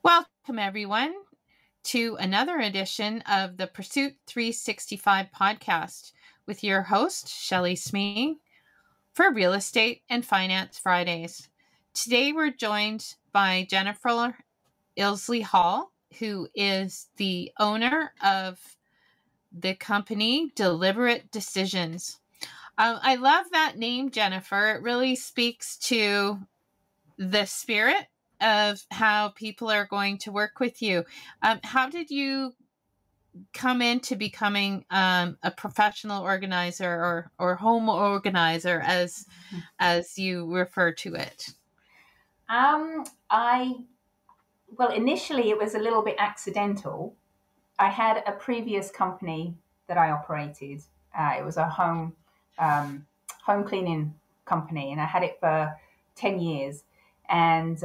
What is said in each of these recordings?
Welcome, everyone, to another edition of the Pursuit 365 podcast with your host, Shelly Smee, for Real Estate and Finance Fridays. Today, we're joined by Jennifer Illsey-Hall, who is the owner of the company Deliberate Decisions. I love that name, Jennifer. It really speaks to the spirit of how people are going to work with you. How did you come into becoming a professional organizer or home organizer, as you refer to it? Initially it was a little bit accidental. I had a previous company that I operated. It was a home cleaning company, and I had it for 10 years. And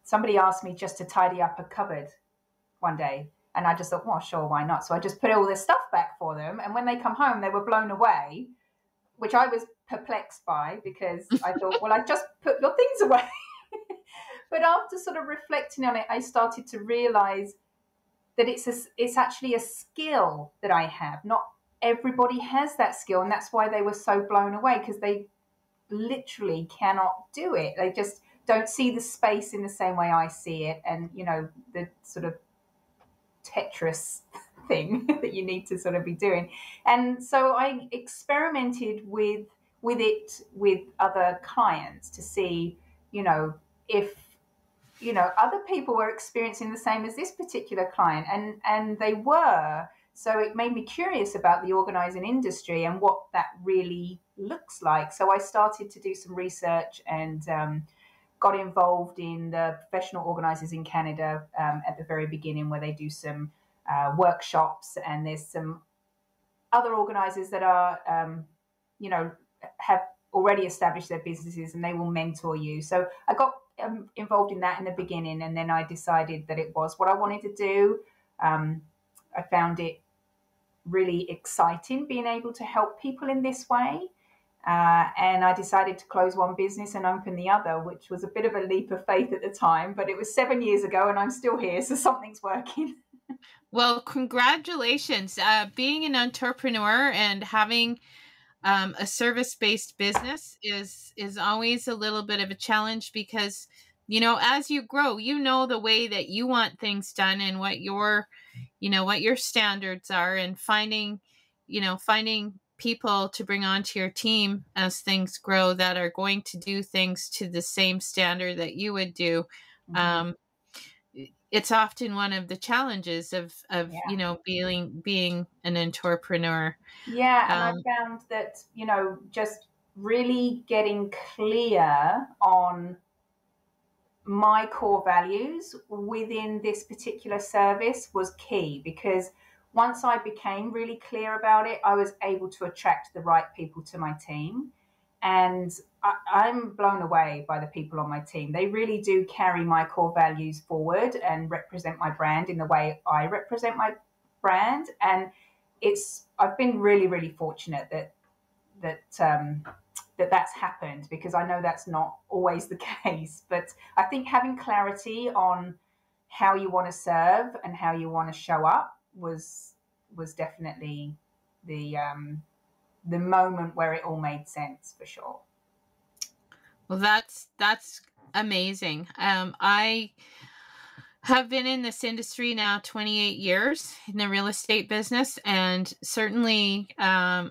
somebody asked me just to tidy up a cupboard one day. And I just thought, well, sure, why not? So I just put all this stuff back for them. And when they come home, they were blown away, which I was perplexed by, because I thought, well, I just put your things away. But after sort of reflecting on it, I started to realize that it's actually a skill that I have. Not everybody has that skill. And that's why they were so blown away, because they literally cannot do it. They just don't see the space in the same way I see it. And, you know, the sort of Tetris thing that you need to sort of be doing. And so I experimented with it with other clients to see, you know, if, you know, other people were experiencing the same as this particular client, and they were. So it made me curious about the organizing industry and what that really looks like. So I started to do some research and got involved in the professional organizers in Canada at the very beginning, where they do some workshops, and there's some other organizers that are, have already established their businesses, and they will mentor you. So I got involved in that in the beginning, and then I decided that it was what I wanted to do. I found it really exciting being able to help people in this way. And I decided to close one business and open the other, which was a bit of a leap of faith at the time, but it was 7 years ago and I'm still here. So something's working. Well, congratulations. Being an entrepreneur and having a service-based business is always a little bit of a challenge, because, you know, as you grow, you know, the way that you want things done and what your standards are, and finding people to bring onto your team as things grow that are going to do things to the same standard that you would do. Mm-hmm. It's often one of the challenges of you know, being an entrepreneur. Yeah, and I found that, you know, just really getting clear on my core values within this particular service was key, because once I became really clear about it, I was able to attract the right people to my team. And I'm blown away by the people on my team. They really do carry my core values forward and represent my brand in the way I represent my brand. And I've been really, really fortunate that's happened, because I know that's not always the case. But I think having clarity on how you want to serve and how you want to show up was definitely the moment where it all made sense, for sure. Well, that's amazing. I have been in this industry now 28 years in the real estate business, and certainly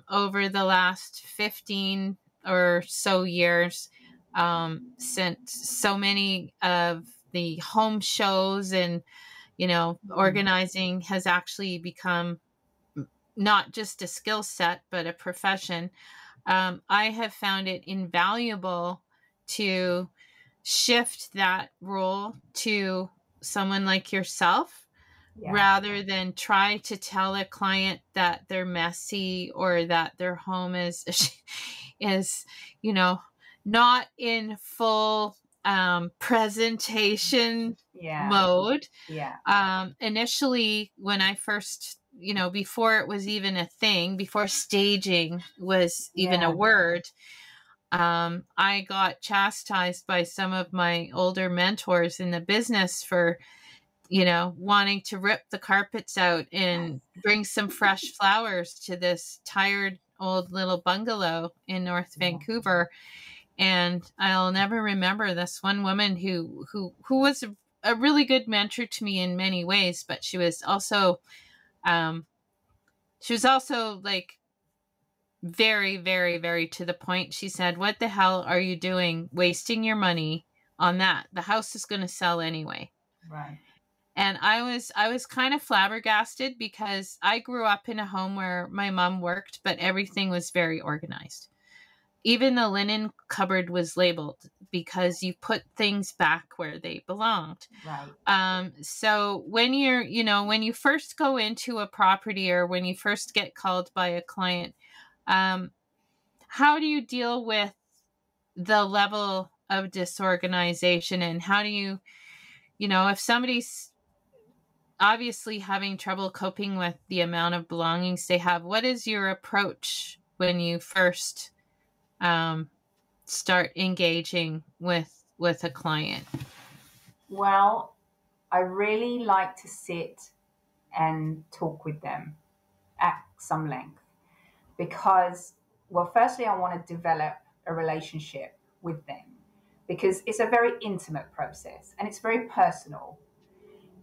over the last 15 or so years, since so many of the home shows and, you know, organizing has actually become not just a skill set, but a profession. I have found it invaluable to shift that role to someone like yourself, rather than try to tell a client that they're messy or that their home is, you know, not in full presentation mode. Initially, when I first, you know, before it was even a thing, before staging was even a word, I got chastised by some of my older mentors in the business for you know, wanting to rip the carpets out and bring some fresh flowers to this tired old little bungalow in North Vancouver. And I'll never remember this one woman who was a really good mentor to me in many ways, but she was also like very, very, very to the point. She said, "What the hell are you doing wasting your money on that? The house is going to sell anyway." Right. And I was kind of flabbergasted because I grew up in a home where my mom worked, but everything was very organized. Even the linen cupboard was labeled because you put things back where they belonged. Right. So when you're, you know, when you first go into a property or when you first get called by a client, how do you deal with the level of disorganization, and how do you, you know, if somebody's obviously having trouble coping with the amount of belongings they have, what is your approach when you first start engaging with a client? Well, I really like to sit and talk with them at some length because, well, firstly, I want to develop a relationship with them because it's a very intimate process and it's very personal.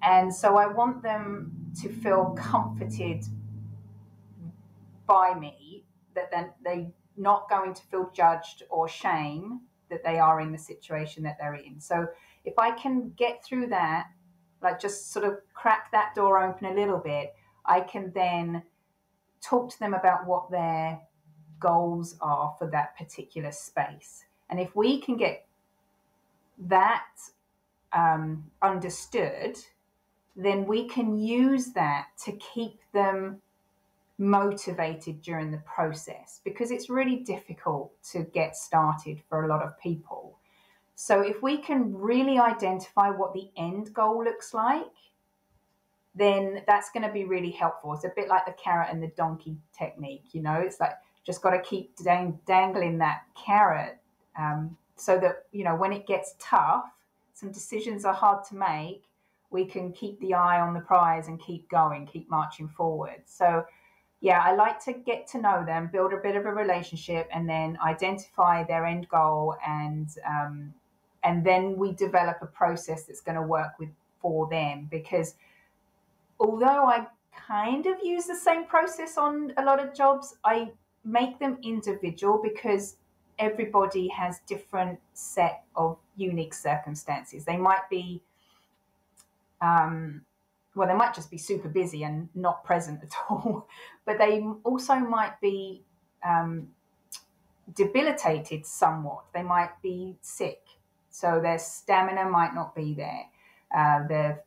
And so I want them to feel comforted by me, that then they're not going to feel judged or shame that they are in the situation that they're in. So if I can get through that, like just sort of crack that door open a little bit, I can then talk to them about what their goals are for that particular space. And if we can get that understood, then we can use that to keep them motivated during the process, because it's really difficult to get started for a lot of people. So if we can really identify what the end goal looks like, then that's going to be really helpful. It's a bit like the carrot and the donkey technique, you know, it's like just got to keep dangling that carrot, so that, you know, when it gets tough, some decisions are hard to make, we can keep the eye on the prize and keep going, keep marching forward. So yeah, I like to get to know them, build a bit of a relationship, and then identify their end goal, and then we develop a process that's going to work for them. Because although I kind of use the same process on a lot of jobs, I make them individual because everybody has different set of unique circumstances. They might be well, they might just be super busy and not present at all, but they also might be debilitated somewhat. They might be sick, so their stamina might not be there. Their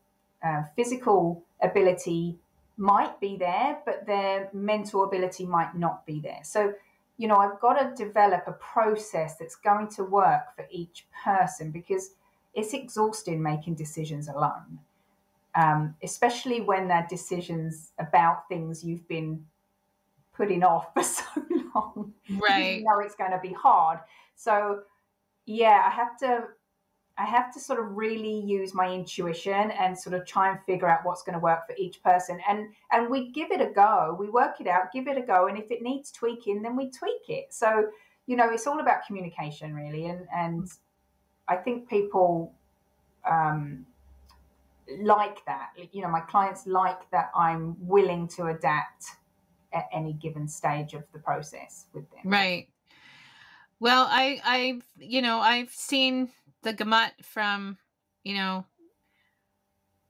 physical ability might be there, but their mental ability might not be there. So, you know, I've got to develop a process that's going to work for each person, because it's exhausting making decisions alone. Especially when they're decisions about things you've been putting off for so long. Right. You know it's going to be hard. So yeah, I have to sort of really use my intuition and sort of try and figure out what's going to work for each person. And we give it a go. We work it out, give it a go, and if it needs tweaking, then we tweak it. So, you know, it's all about communication, really. And I think people like that. You know, my clients like that I'm willing to adapt at any given stage of the process with them. Right. Well, I've, you know, I've seen the gamut from, you know,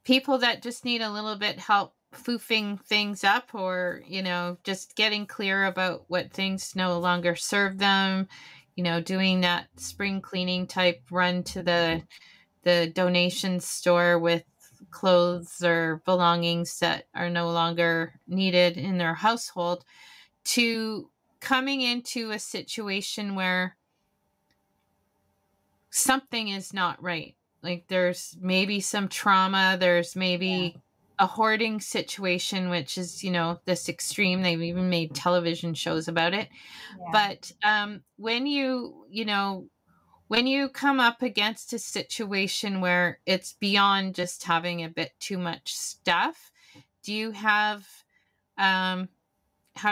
people that just need a little bit help foofing things up, or, you know, just getting clear about what things no longer serve them, you know, doing that spring cleaning type run to the donation store with clothes or belongings that are no longer needed in their household, to coming into a situation where something is not right. Like there's maybe some trauma, there's maybe a hoarding situation, which is, you know, this extreme. They've even made television shows about it. But when you know, when you come up against a situation where it's beyond just having a bit too much stuff, do you how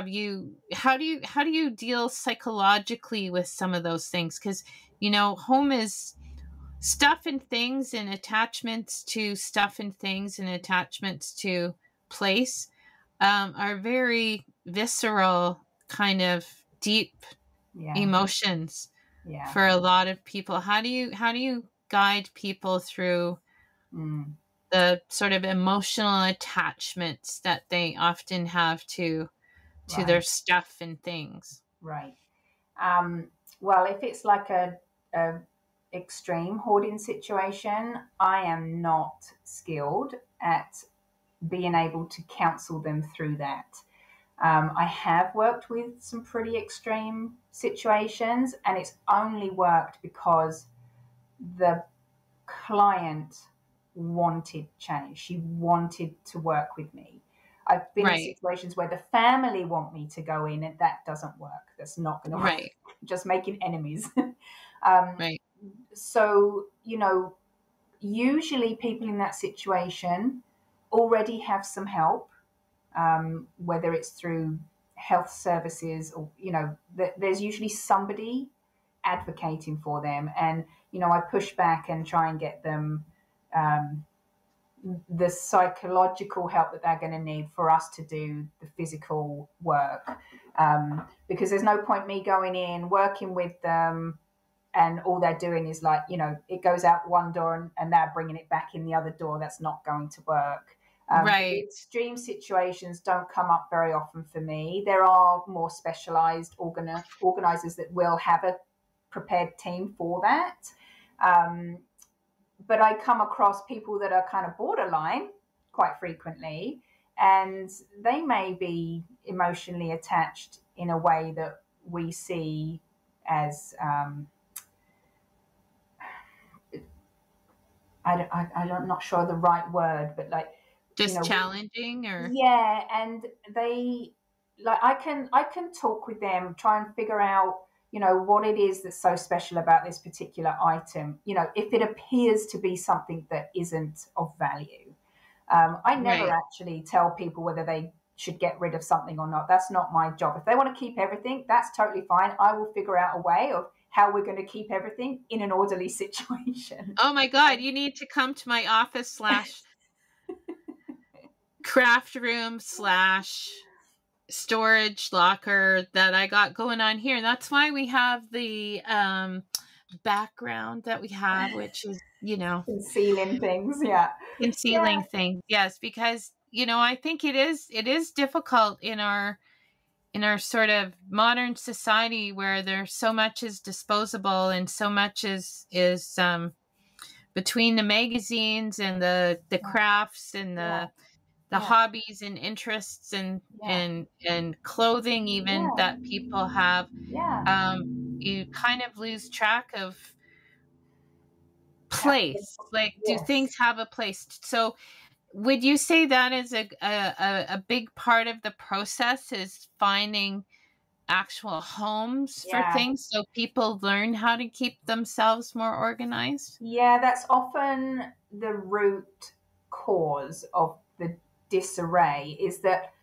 do you deal psychologically with some of those things? Because home is stuff and things, and attachments to stuff and things and attachments to place are very visceral, kind of deep emotions for a lot of people. How do you guide people through the sort of emotional attachments that they often have to their stuff and things? Right. Well, if it's like a extreme hoarding situation, I am not skilled at being able to counsel them through that. I have worked with some pretty extreme situations, and it's only worked because the client wanted change. She wanted to work with me. I've been in situations where the family want me to go in, and that doesn't work. That's not going to work. Just making enemies. So, usually people in that situation already have some help, whether it's through health services or, there's usually somebody advocating for them. And, I push back and try and get them the psychological help that they're going to need for us to do the physical work. Because there's no point me going in, working with them, and all they're doing is like, it goes out one door and they're bringing it back in the other door. That's not going to work. Extreme situations don't come up very often for me. There are more specialized organizers that will have a prepared team for that. But I come across people that are kind of borderline quite frequently, and they may be emotionally attached in a way that we see as I'm not sure the right word, but like just challenging, or and they like I can talk with them, try and figure out what it is that's so special about this particular item. If it appears to be something that isn't of value. I never actually tell people whether they should get rid of something or not. That's not my job. If they want to keep everything, that's totally fine. I will figure out a way of how we're going to keep everything in an orderly situation. Oh my God, you need to come to my office / craft room / storage locker that I got going on here. That's why we have the background that we have, which is, concealing things. Concealing things. Yes, because, I think it is difficult in our sort of modern society where there's so much is disposable and so much is between the magazines and the crafts and the hobbies and interests and clothing even that people have. You kind of lose track of place. Like, do things have a place? So would you say that is a big part of the process, is finding actual homes for things so people learn how to keep themselves more organized? Yeah, that's often the root cause of the disarray, is that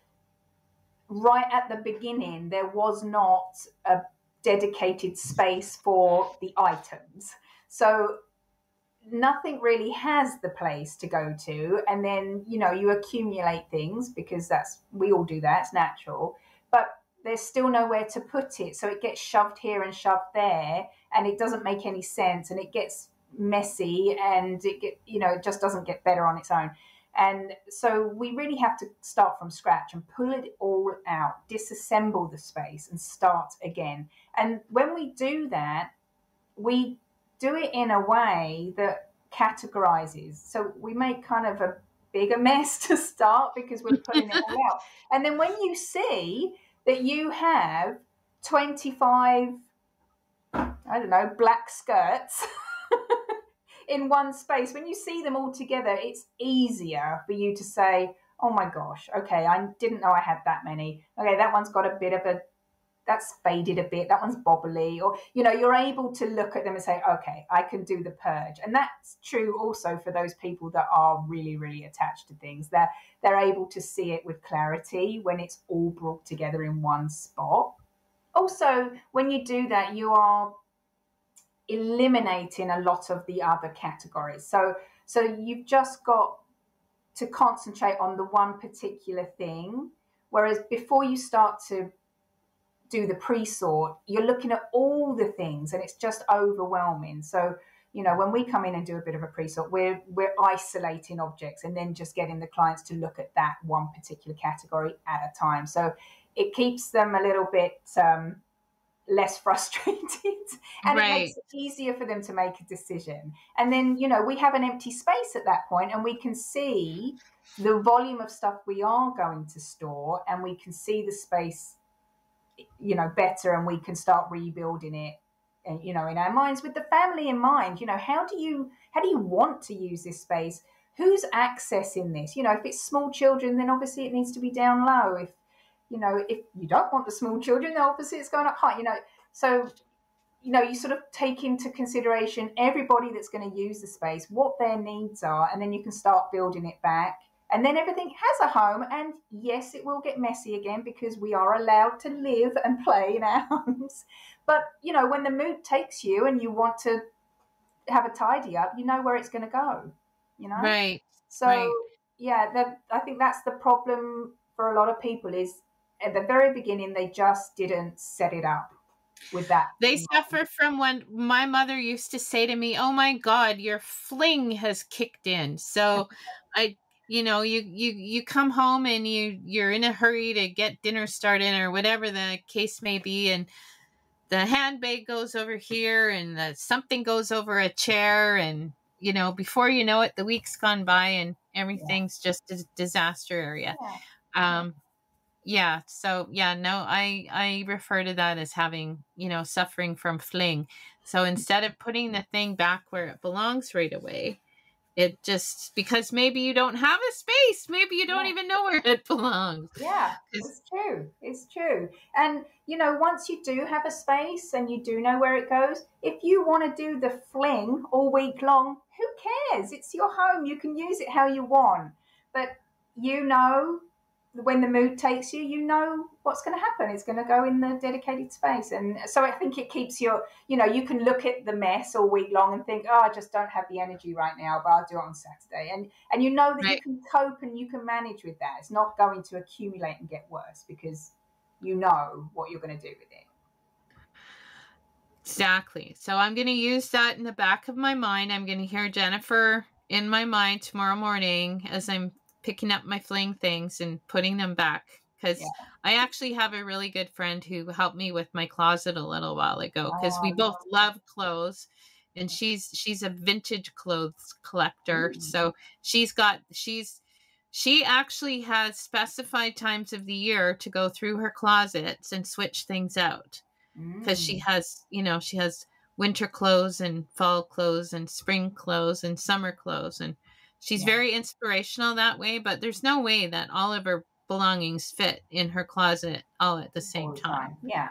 right at the beginning there was not a dedicated space for the items. So nothing really has the place to go to, and then you accumulate things because we all do that, it's natural, but there's still nowhere to put it, so it gets shoved here and shoved there, and it doesn't make any sense, and it gets messy, and it just doesn't get better on its own. And so we really have to start from scratch and pull it all out, disassemble the space and start again. And when we do that, we do it in a way that categorizes. So we make kind of a bigger mess to start because we're pulling it all out. And then when you see that you have 25, black skirts in one space, when you see them all together, it's easier for you to say, oh my gosh, okay, I didn't know I had that many. Okay, that one's got a bit of a that's faded a bit, that one's bobbly, or you're able to look at them and say, okay, I can do the purge. And that's true also for those people that are really, really attached to things. They're able to see it with clarity when it's all brought together in one spot. Also, when you do that, you are eliminating a lot of the other categories. So you've just got to concentrate on the one particular thing, whereas before you start to do the pre-sort, you're looking at all the things and it's just overwhelming. So when we come in and do a bit of a pre-sort, we're isolating objects and then just getting the clients to look at that one particular category at a time. So it keeps them a little bit less frustrated, and it makes it easier for them to make a decision. And then we have an empty space at that point, and we can see the volume of stuff we are going to store, and we can see the space better, and we can start rebuilding it, in our minds with the family in mind. How do you want to use this space? Who's accessing this? If it's small children, then obviously it needs to be down low. If you don't want the small children, then obviously it's going up high. So you sort of take into consideration everybody that's going to use the space, what their needs are, and then you can start building it back. And then everything has a home. And yes, it will get messy again because we are allowed to live and play in our homes. But, when the mood takes you and you want to have a tidy up, you know where it's going to go, Right. So, right. Yeah, I think that's the problem for a lot of people is at the very beginning, they just didn't set it up with that. They suffer from when my mother used to say to me, "Oh my God, your fling has kicked in." So you come home and you're in a hurry to get dinner started or whatever the case may be. And the handbag goes over here and something goes over a chair. And, before you know it, the week's gone by and everything's just a disaster area. So I refer to that as having, suffering from fling. So instead of putting the thing back where it belongs right away, it just, because maybe you don't have a space, maybe you don't even know where it belongs. Yeah, it's true. And once you do have a space and you do know where it goes, if you want to do the fling all week long, who cares? It's your home, you can use it how you want. But when the mood takes you, you know what's going to happen. It's going to go in the dedicated space. And so I think it keeps you can look at the mess all week long and think, I just don't have the energy right now, but I'll do it on Saturday. And you know that you can cope and you can manage with that. It's not going to accumulate and get worse because you know what you're going to do with it. Exactly. So I'm going to use that in the back of my mind. I'm going to hear Jennifer in my mind tomorrow morning as I'm picking up my fling things and putting them back, because I actually have a really good friend who helped me with my closet a little while ago, because we both love clothes, and she's a vintage clothes collector. So she actually has specified times of the year to go through her closets and switch things out, because she has winter clothes and fall clothes and spring clothes and summer clothes, and she's very inspirational that way, but there's no way that all of her belongings fit in her closet all at the same time. Yeah.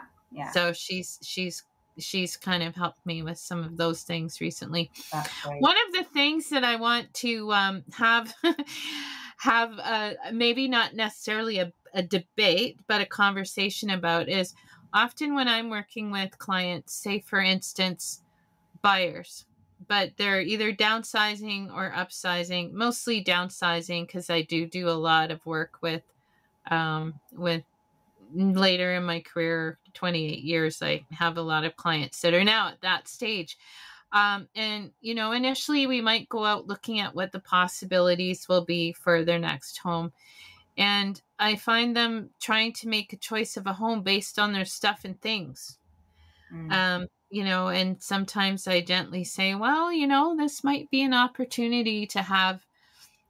So she's kind of helped me with some of those things recently. That's great. One of the things that I want to have maybe not necessarily a debate, but a conversation about is often when I'm working with clients, say for instance, buyers, but they're either downsizing or upsizing, mostly downsizing, because I do a lot of work with later in my career, 28 years, I have a lot of clients that are now at that stage. And, initially we might go out looking at what the possibilities will be for their next home. And I find them trying to make a choice of a home based on their stuff and things. And sometimes I gently say, well, this might be an opportunity to have,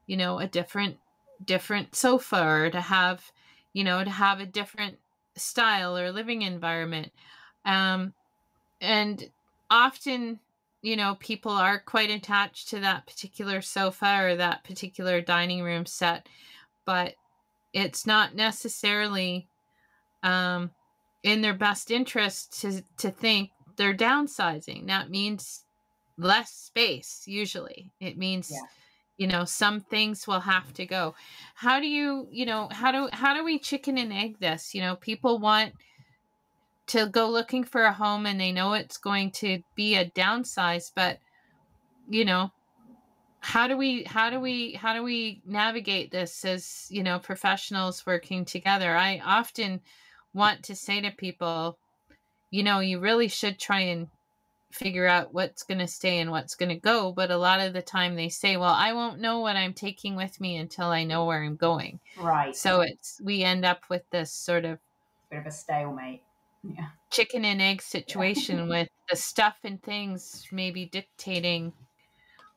a different sofa, or to have a different style or living environment. And often, people are quite attached to that particular sofa or that particular dining room set, but it's not necessarily, in their best interest to think they're downsizing. That means less space. Usually it means, Yeah. some things will have to go. How do you, how do we chicken and egg this? People want to go looking for a home and they know it's going to be a downsize, but you know, how do we navigate this as, professionals working together? I often want to say to people, you really should try and figure out what's going to stay and what's going to go. But a lot of the time they say, well, I won't know what I'm taking with me until I know where I'm going. Right. So we end up with this sort of bit of a stalemate. Yeah. chicken and egg situation with the stuff and things maybe dictating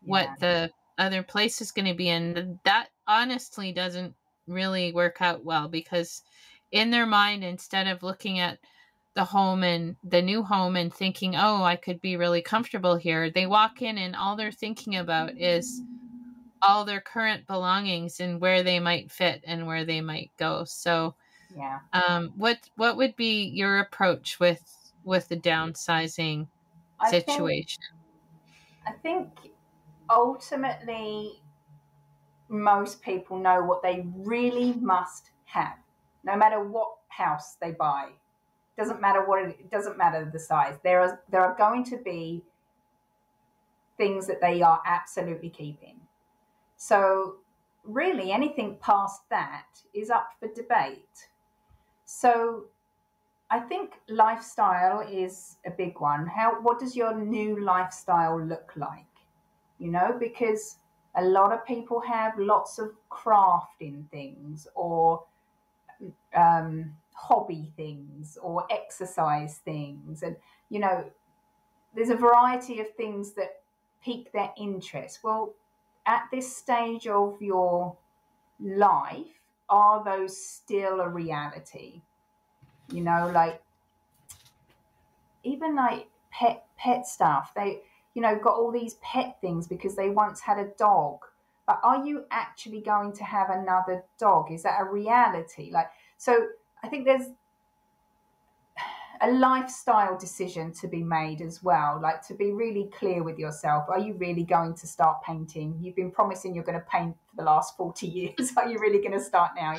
what the other place is going to be. And that honestly doesn't really work out well, because in their mind, instead of looking at the home and the new home and thinking, oh, I could be really comfortable here, they walk in and all they're thinking about is all their current belongings and where they might fit and where they might go. So Yeah. What would be your approach with the downsizing situation? I think ultimately most people know what they really must have, no matter what house they buy. Doesn't matter it doesn't matter the size. There are going to be things that they are absolutely keeping. So really anything past that is up for debate. So I think lifestyle is a big one. What does your new lifestyle look like? Because a lot of people have lots of crafting things or hobby things or exercise things. And, there's a variety of things that pique their interest. Well, at this stage of your life, are those still a reality? Like even like pet stuff. They, got all these pet things because they once had a dog. But are you actually going to have another dog? Is that a reality? So I think there's a lifestyle decision to be made as well, like to be really clear with yourself. Are you really going to start painting? You've been promising you're going to paint for the last 40 years. Are you really going to start now?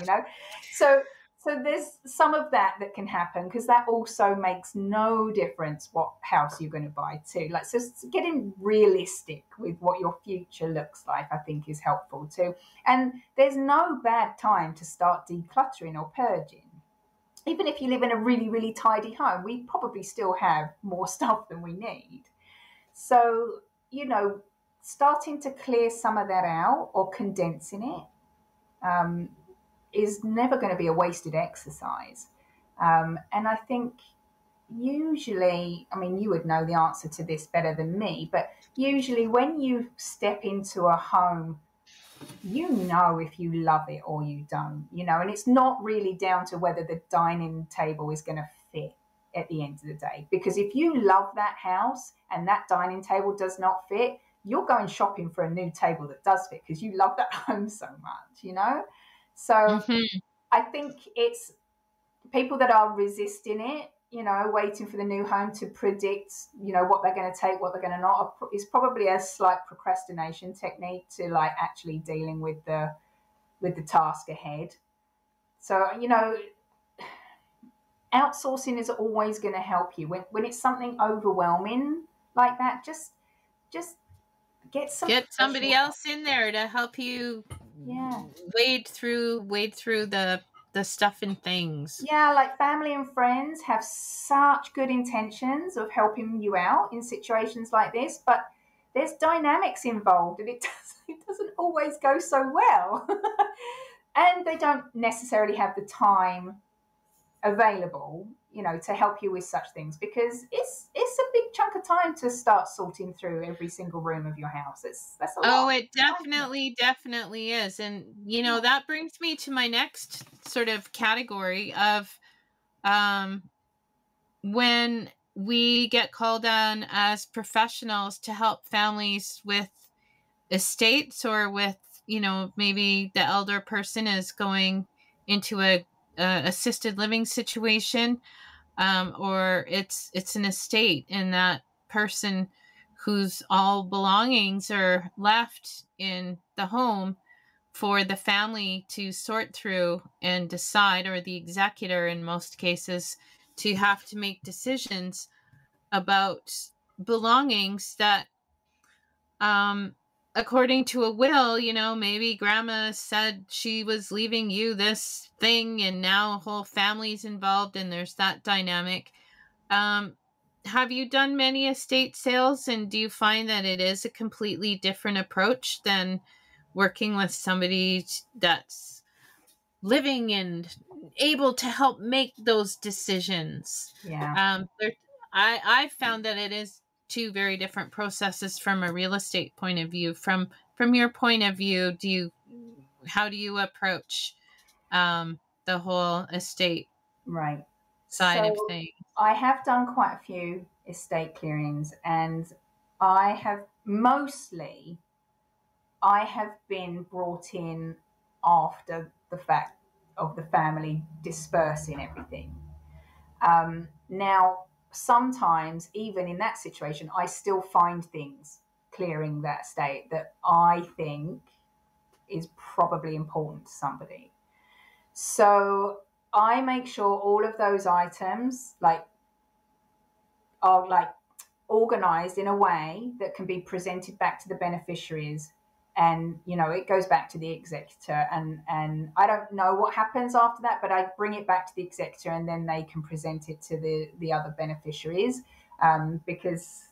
So there's some of that can happen, because that also makes no difference what house you're going to buy too. So getting realistic with what your future looks like, I think, is helpful too. And there's no bad time to start decluttering or purging. Even if you live in a really, really tidy home, we probably still have more stuff than we need. So, starting to clear some of that out or condensing it is never going to be a wasted exercise. And I think usually, you would know the answer to this better than me, but usually when you step into a home, if you love it or you don't, and it's not really down to whether the dining table is going to fit at the end of the day. Because if you love that house and that dining table does not fit, you're going shopping for a new table that does fit because you love that home so much, So I think it's people that are resisting it, waiting for the new home to predict, what they're going to take, what they're going to not, is probably a slight procrastination technique to actually dealing with the task ahead. So, outsourcing is always going to help you when it's something overwhelming like that. Just get somebody else in there to help you. Yeah. Wade through the stuff and things. Yeah, like family and friends have such good intentions of helping you out in situations like this, but there's dynamics involved and it doesn't always go so well. And they don't necessarily have the time available, to help you with such things, because it's a big chunk of time to start sorting through every single room of your house. That's a lot. Oh, it definitely is. And that brings me to my next sort of category of when we get called on as professionals to help families with estates, or with maybe the elder person is going into a assisted living situation. or it's an estate, and that person whose all belongings are left in the home for the family to sort through and decide, or the executor in most cases, to have to make decisions about belongings that, according to a will, maybe grandma said she was leaving you this thing, and now a whole family's involved, and there's that dynamic. Have you done many estate sales, and do you find that it is a completely different approach than working with somebody that's living and able to help make those decisions? Yeah. I found that it is two very different processes from a real estate point of view. From your point of view, how do you approach the whole estate Right. side of So things? I have done quite a few estate clearings, and I have been brought in after the fact of the family dispersing everything. Now, sometimes, even in that situation, I still find things clearing that estate that I think is probably important to somebody. So I make sure all of those items are organized in a way that can be presented back to the beneficiaries, and it goes back to the executor, and I don't know what happens after that, but I bring it back to the executor, and then they can present it to the other beneficiaries, because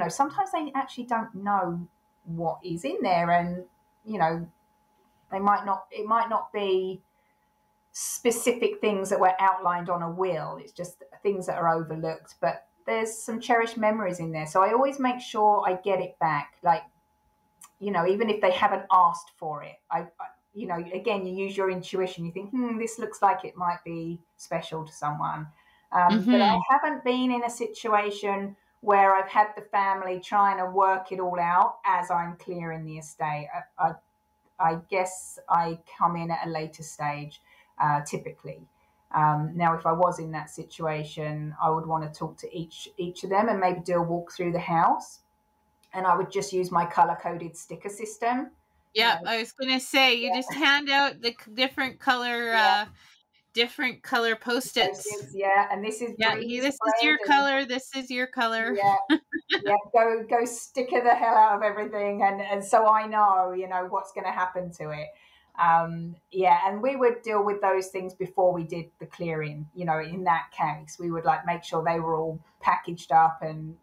sometimes they actually don't know what is in there, and it might not be specific things that were outlined on a will. It's just things that are overlooked, but there's some cherished memories in there. So I always make sure I get it back. Even if they haven't asked for it, again, you use your intuition. You think, this looks like it might be special to someone. But I haven't been in a situation where I've had the family trying to work it all out as I'm clearing the estate. I guess I come in at a later stage, typically. Now, if I was in that situation, I would want to talk to each of them and maybe do a walk through the house. And I would just use my color-coded sticker system. Yeah, I was going to say, you just hand out the different color Post-its. Yeah, and this is this is your color. This is your color. Yeah, go sticker the hell out of everything, and so I know what's going to happen to it. And we would deal with those things before we did the clearing. In that case, we would make sure they were all packaged up and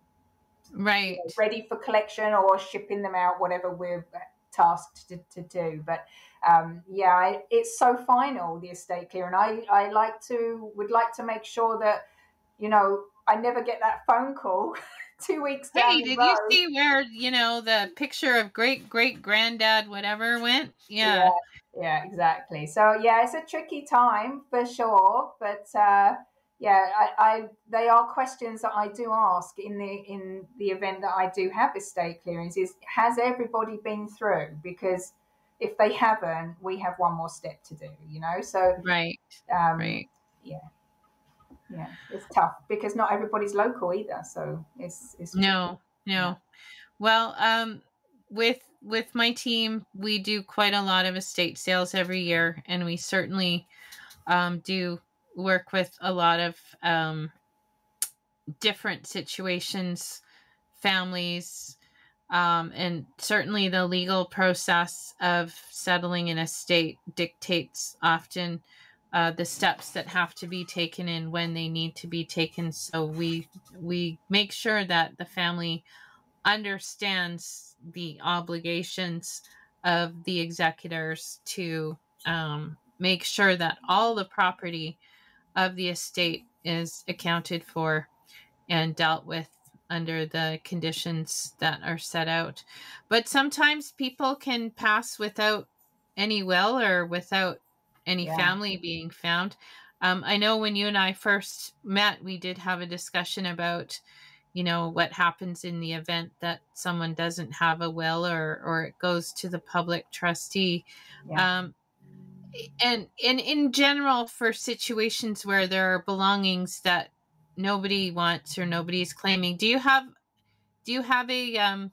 right, ready for collection or shipping them out, whatever we're tasked to do. But it's so final, the estate clearing. I would like to make sure that I never get that phone call 2 weeks down the road. You see where the picture of great granddad whatever went? Yeah, exactly. So it's a tricky time for sure, but they are questions that I do ask in the event that I do have estate clearings. Is, has everybody been through? Because if they haven't, we have one more step to do. So right. Yeah, it's tough because not everybody's local either. So it's no. Well, with my team, we do quite a lot of estate sales every year, and we certainly do work with a lot of different situations, families, and certainly the legal process of settling an estate dictates often the steps that have to be taken and when they need to be taken. So we make sure that the family understands the obligations of the executors to make sure that all the property of the estate is accounted for and dealt with under the conditions that are set out. But sometimes people can pass without any will or without any family being found. I know when you and I first met, we did have a discussion about, what happens in the event that someone doesn't have a will or it goes to the public trustee. And in general, for situations where there are belongings that nobody wants or nobody's claiming. Do you have a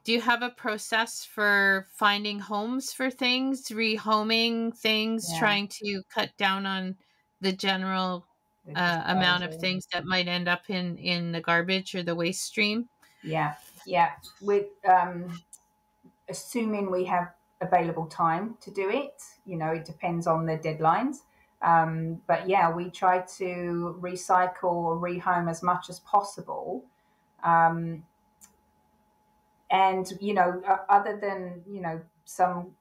do you have a process for finding homes for things, rehoming things, Yeah, trying to cut down on the general the amount of disposal. things that might end up in the garbage or the waste stream? Yeah, yeah. With assuming we have available time to do it, it depends on the deadlines. But yeah, we try to recycle or rehome as much as possible. Um, and other than some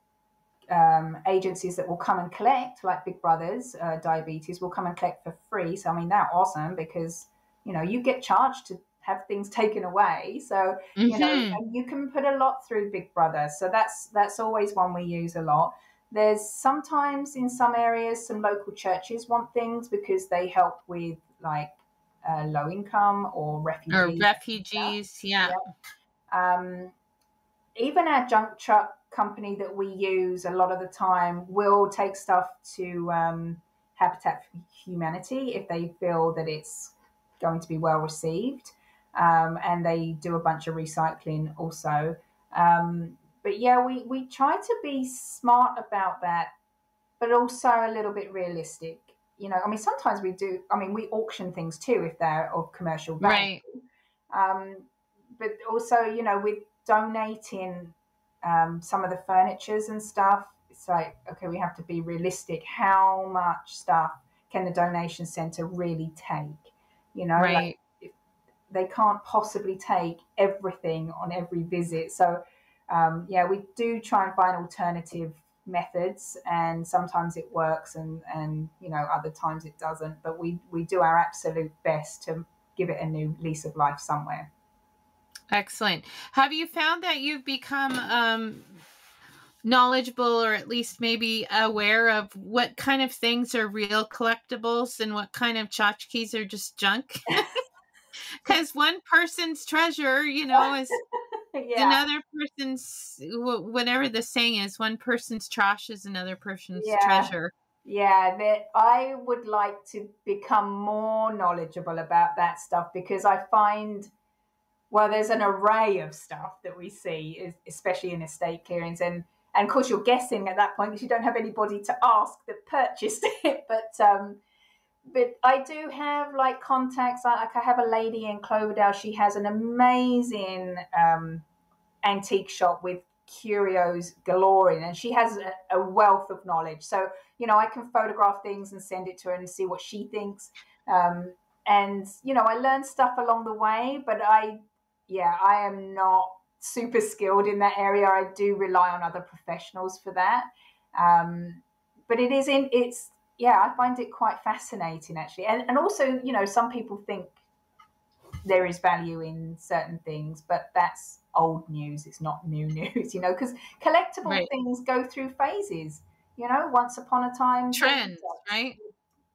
agencies that will come and collect, like Big Brothers Diabetes, will come and collect for free. So I mean, they're awesome because you get charged to have things taken away. So Mm-hmm. and you can put a lot through Big Brother. So that's always one we use a lot. There's sometimes in some areas some local churches want things because they help with like low income or Or refugees and stuff. refugees, yeah. Yeah. Um, Even our junk truck company that we use a lot of the time will take stuff to Habitat for Humanity if they feel that it's going to be well received. And they do a bunch of recycling also. But yeah, we try to be smart about that, but also a little bit realistic. I mean, sometimes we do, I mean, we auction things too if they're of commercial value. Right. Um, but also, with donating some of the furnitures and stuff, it's like, okay, we have to be realistic. How much stuff can the donation center really take? Like Right. if they can't possibly take everything on every visit. So, yeah, we do try and find alternative methods, and sometimes it works, and other times it doesn't. But we do our absolute best to give it a new lease of life somewhere. Excellent. Have you found that you've become knowledgeable, or at least maybe aware of what kind of things are real collectibles and what kind of tchotchkes are just junk? Because one person's treasure, is Yeah, another person's, whatever the saying is, one person's trash is another person's yeah, treasure. yeah. That I would like to become more knowledgeable about that stuff because I find, well, there's an array of stuff that we see, especially in estate clearings, and of course you're guessing at that point because you don't have anybody to ask that purchased it. But I do have like contacts. Like I have a lady in Cloverdale. She has an amazing antique shop with curios galore in, and she has a wealth of knowledge. So I can photograph things and send it to her and see what she thinks. Um, and I learned stuff along the way, but I am not super skilled in that area. I do rely on other professionals for that. Um, but it's yeah, I find it quite fascinating actually, and also some people think there is value in certain things, but that's old news. It's not new news, because collectible Right. things go through phases. Once upon a time, they were Trends, just, right?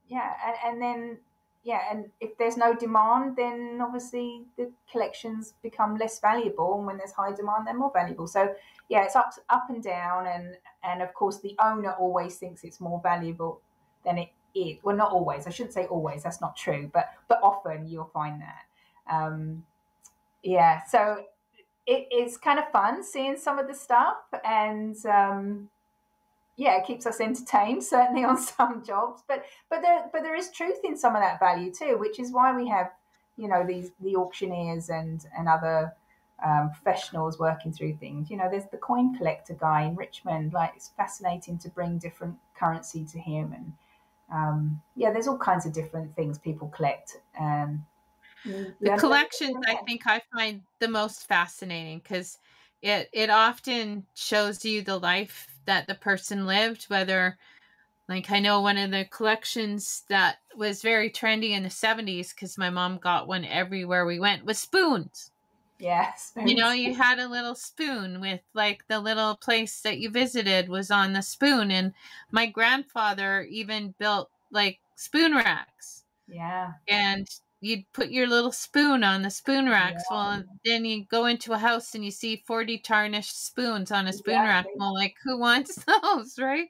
yeah, and then yeah, and if there's no demand, then obviously the collections become less valuable, and when there's high demand, they're more valuable. So yeah, it's up and down, and of course the owner always thinks it's more valuable than it is. Well, not always. I shouldn't say always. That's not true, but often you'll find that. Um, yeah, so it's kind of fun seeing some of the stuff, and yeah, it keeps us entertained certainly on some jobs. But there is truth in some of that value too, which is why we have the auctioneers and other professionals working through things. There's the coin collector guy in Richmond. Like, it's fascinating to bring different currency to him, and yeah, there's all kinds of different things people collect. You The learn a little bit collections, from I them. think I find the most fascinating because it often shows you the life that the person lived, whether, like, I know one of the collections that was very trendy in the 70s, because my mom got one everywhere we went, was spoons. Yeah, spoons. You had a little spoon with, like, the little place that you visited was on the spoon. And my grandfather even built, like, spoon racks. Yeah, And you'd put your little spoon on the spoon racks. yeah, Well, then you go into a house and you see 40 tarnished spoons on a spoon rack. exactly. Well, like, who wants those, right?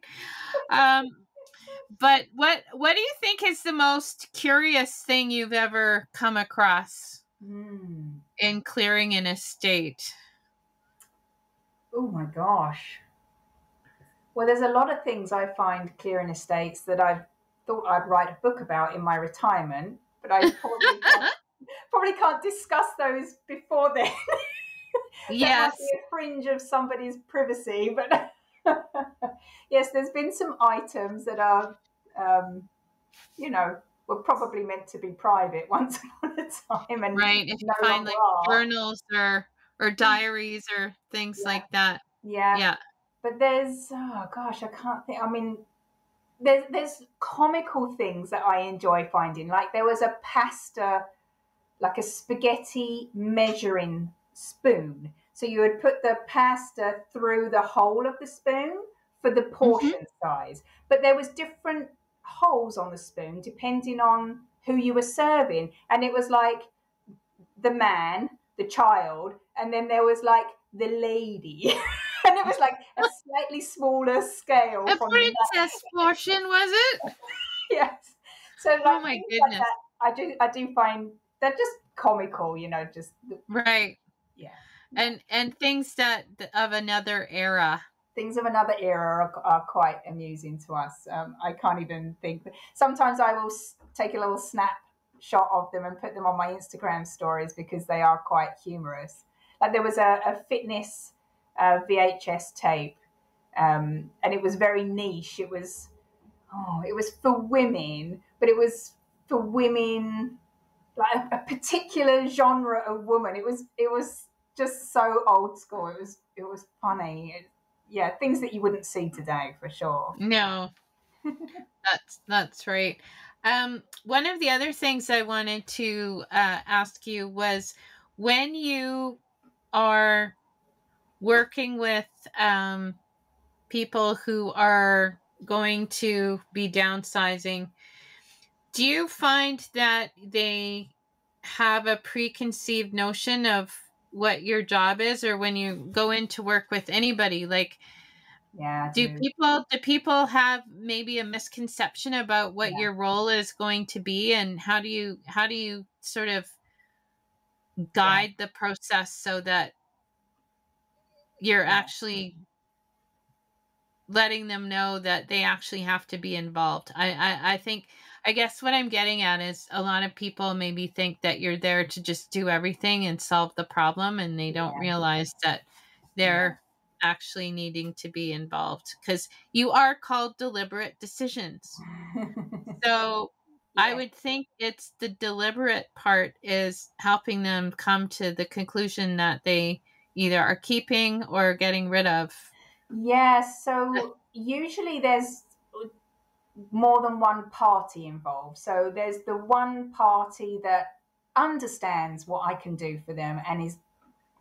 Um, But what do you think is the most curious thing you've ever come across in clearing an estate? Oh my gosh. Well, there's a lot of things I find clearing estates that I've thought I'd write a book about in my retirement, but I probably can't discuss those before then. That might be Yes. a fringe of somebody's privacy, but yes, there's been some items that are, you know, were probably meant to be private once upon a time and Right. If you no find longer like are. journals or diaries or things Yeah, like that. yeah. Yeah. But there's, oh gosh, I can't think. I mean, there's comical things that I enjoy finding. Like there was a pasta, like a spaghetti measuring spoon. So you would put the pasta through the hole of the spoon for the Hmm. portion size. But there was different holes on the spoon depending on who you were serving. And it was like the man, the child, and then there was like the lady. And it was like a slightly smaller scale A from the princess portion, was it? yes. So Oh like my things like goodness. that, I do find they're just comical, just Right. yeah, yeah. And things that of another era. Things of another era are quite amusing to us. I can't even think. Sometimes I will take a little snapshot of them and put them on my Instagram stories because they are quite humorous. Like there was a fitness VHS tape, and it was very niche. It was for women, but it was for women like a particular genre of woman. It was just so old school. It was funny. Yeah, things that you wouldn't see today for sure. No, that's right. One of the other things I wanted to ask you was when you are working with people who are going to be downsizing, do you find that they have a preconceived notion of what your job is, or when you go into work with anybody, like Yeah, I do do. people have maybe a misconception about what Yeah, your role is going to be, and how do you sort of yeah, guide the process so that you're yeah. actually letting them know that they actually have to be involved? I think, I guess what I'm getting at is a lot of people maybe think that you're there to just do everything and solve the problem, and they don't Yeah, realize that yeah. they're actually needing to be involved, because you are called deliberate decisions. So I Yeah. would think it's the deliberate part is helping them come to the conclusion that they either are keeping or getting rid of. Yeah, so usually there's more than one party involved. So there's the one party that understands what I can do for them and is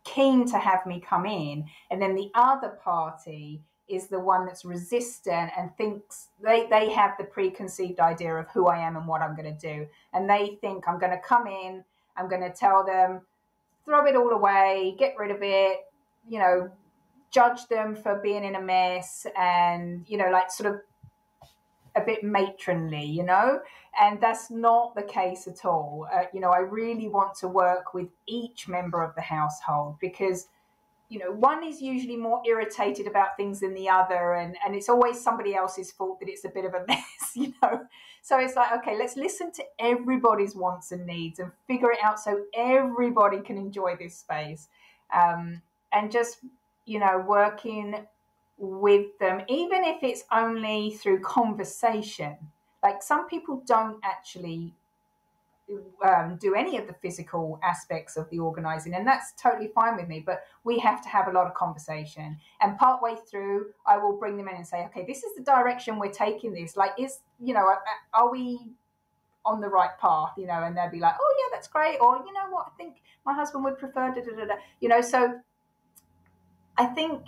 keen to have me come in, and then the other party is the one that's resistant and thinks they have the preconceived idea of who I am and what I'm going to do, and they think I'm going to come in, I'm going to tell them throw it all away, get rid of it, you know judge them for being in a mess, and like sort of a bit matronly. And that's not the case at all. I really want to work with each member of the household because one is usually more irritated about things than the other, and it's always somebody else's fault that it's a bit of a mess. So it's like, okay, let's listen to everybody's wants and needs and figure it out so everybody can enjoy this space. And just working with them, even if it's only through conversation. Like some people don't actually do any of the physical aspects of the organizing, and that's totally fine with me, but we have to have a lot of conversation, and partway through I will bring them in and say, okay, this is the direction we're taking this, like, are we on the right path, and they'll be like, oh yeah, that's great, or you know what, I think my husband would prefer da, da, da, da. So I think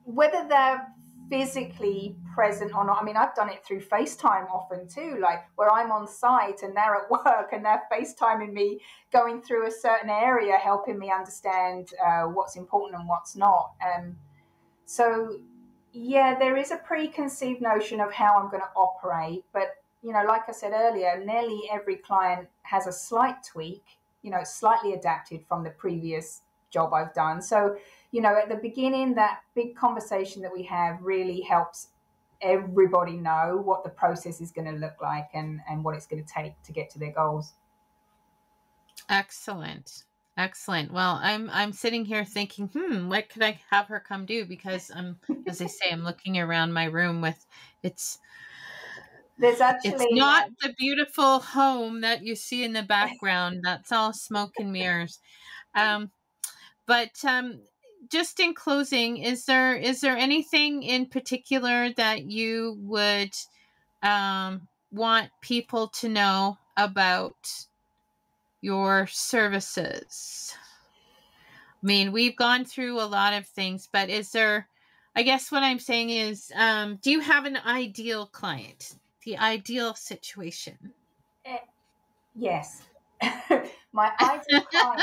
whether they're physically present or not. I mean, I've done it through FaceTime often too, like where I'm on site and they're at work and they're FaceTiming me, going through a certain area, helping me understand what's important and what's not. So Yeah, there is a preconceived notion of how I'm going to operate, but like I said earlier, nearly every client has a slight tweak, slightly adapted from the previous job I've done. So, at the beginning, that big conversation that we have really helps everybody know what the process is going to look like and what it's going to take to get to their goals. Excellent. Excellent. Well, I'm sitting here thinking, what could I have her come do? Because as I say, I'm looking around my room with it's There's it's actually not the beautiful home that you see in the background. That's all smoke and mirrors. But just in closing, is there anything in particular that you would want people to know about your services? I mean, we've gone through a lot of things, but I guess what I'm saying is, do you have an ideal client? The ideal situation? yes. My ideal client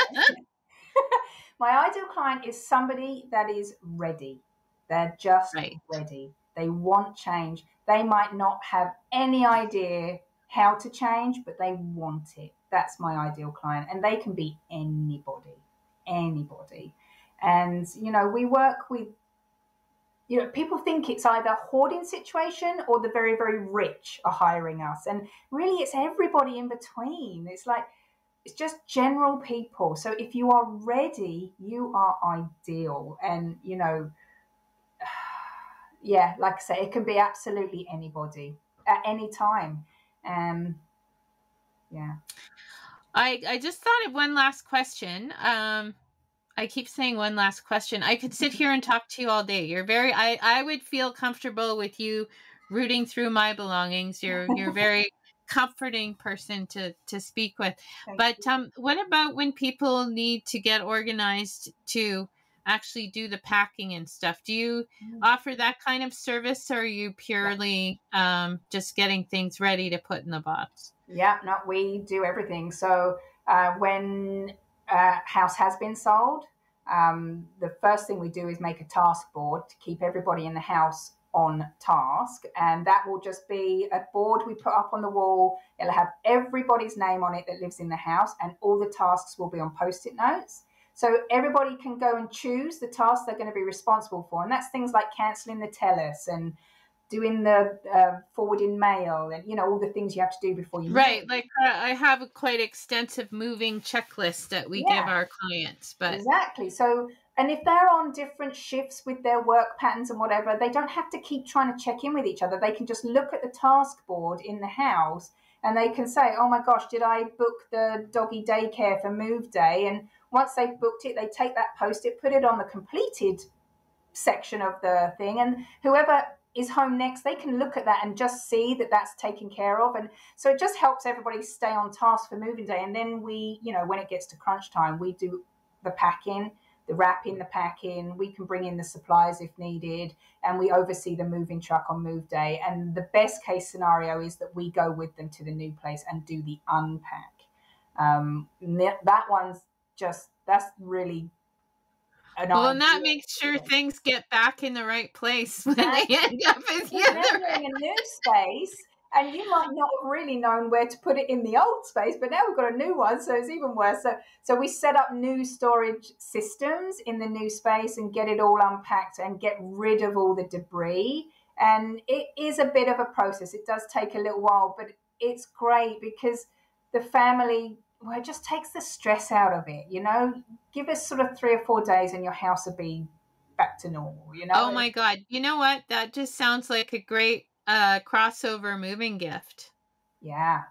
My ideal client is somebody that is ready. They're just Right. ready. They want change. They might not have any idea how to change, but they want it. That's my ideal client. And they can be anybody, anybody. And, we work with, people think it's either hoarding situation or the very, very rich are hiring us. And really, it's everybody in between. It's just general people. So if you are ready, you are ideal. And, yeah, like I say, it can be absolutely anybody at any time. Yeah. I just thought of one last question. I keep saying one last question. I could sit here and talk to you all day. I would feel comfortable with you rooting through my belongings. You're very comforting person to speak with. Thank But you. what about when people need to get organized to actually do the packing and stuff? Do you offer that kind of service, or are you Yeah. purely just getting things ready to put in the box? Yeah, no, we do everything. So when a house has been sold, the first thing we do is make a task board to keep everybody in the house on task. And that will just be a board we put up on the wall. It'll have everybody's name on it that lives in the house, and all the tasks will be on post-it notes. So everybody can go and choose the tasks they're going to be responsible for. And that's things like cancelling the tellus and doing the forwarding mail and all the things you have to do before you move. Right. Like I have a quite extensive moving checklist that we give Yeah, our clients, but exactly. So, and if they're on different shifts with their work patterns and whatever, they don't have to keep trying to check in with each other. They can just look at the task board in the house and they can say, oh my gosh, did I book the doggy daycare for move day? And once they've booked it, they take that post-it, put it on the completed section of the thing, and whoever is home next, they can look at that and just see that that's taken care of. And so it just helps everybody stay on task for moving day. And then we, when it gets to crunch time, we do the packing, the wrapping, the packing. We can bring in the supplies if needed, and we oversee the moving truck on move day. And the best case scenario is that we go with them to the new place and do the unpack. That one's that's really well, and that idea. makes sure things get back in the right place when they end up at the Then other you're in end. a new space, and you might not have really known where to put it in the old space, but now we've got a new one, so it's even worse. So we set up new storage systems in the new space and get it all unpacked and get rid of all the debris. And it is a bit of a process. It does take a little while, but it's great because the family, well, it just takes the stress out of it. Give us sort of 3 or 4 days and your house will be back to normal. Oh my God. You know what? That just sounds like a great crossover moving gift. Yeah.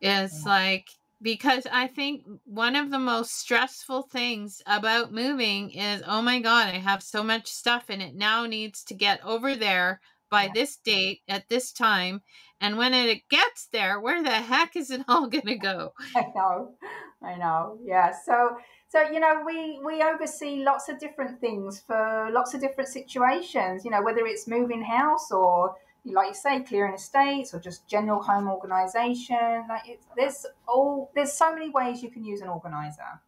It's Yeah. like, because I think one of the most stressful things about moving is, oh my God, I have so much stuff and it now needs to get over there by Yeah. this date at this time. And when it gets there, where the heck is it all going to go? I know. Yeah. So we oversee lots of different things for lots of different situations. Whether it's moving house or, like you say, clearing estates or just general home organisation. There's so many ways you can use an organizer.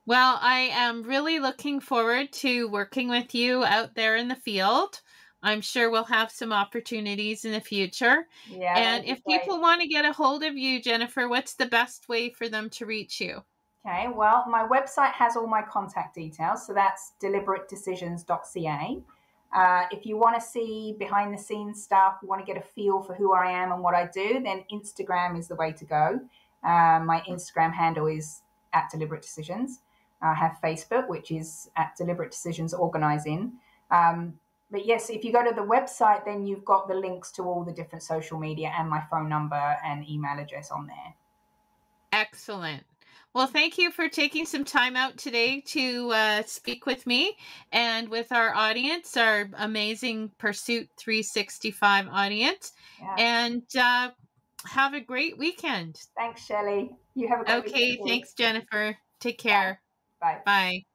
Well, I am really looking forward to working with you out there in the field. I'm sure we'll have some opportunities in the future. Yeah, And that'd be if great. people want to get a hold of you, Jennifer, what's the best way for them to reach you? Okay, well, my website has all my contact details, so that's deliberatetedecisions.ca. If you want to see behind the scenes stuff, you want to get a feel for who I am and what I do, then Instagram is the way to go. My Instagram handle is at Deliberate Decisions. I have Facebook, which is at Deliberate Decisions Organizing. But yes, if you go to the website, then you've got the links to all the different social media and my phone number and email address on there. Excellent. Well, thank you for taking some time out today to speak with me and with our audience, our amazing Pursuit 365 audience. Yeah. And have a great weekend. Thanks, Shelly. You have a great weekend Okay, too. thanks, Jennifer. Take care. Bye. Bye.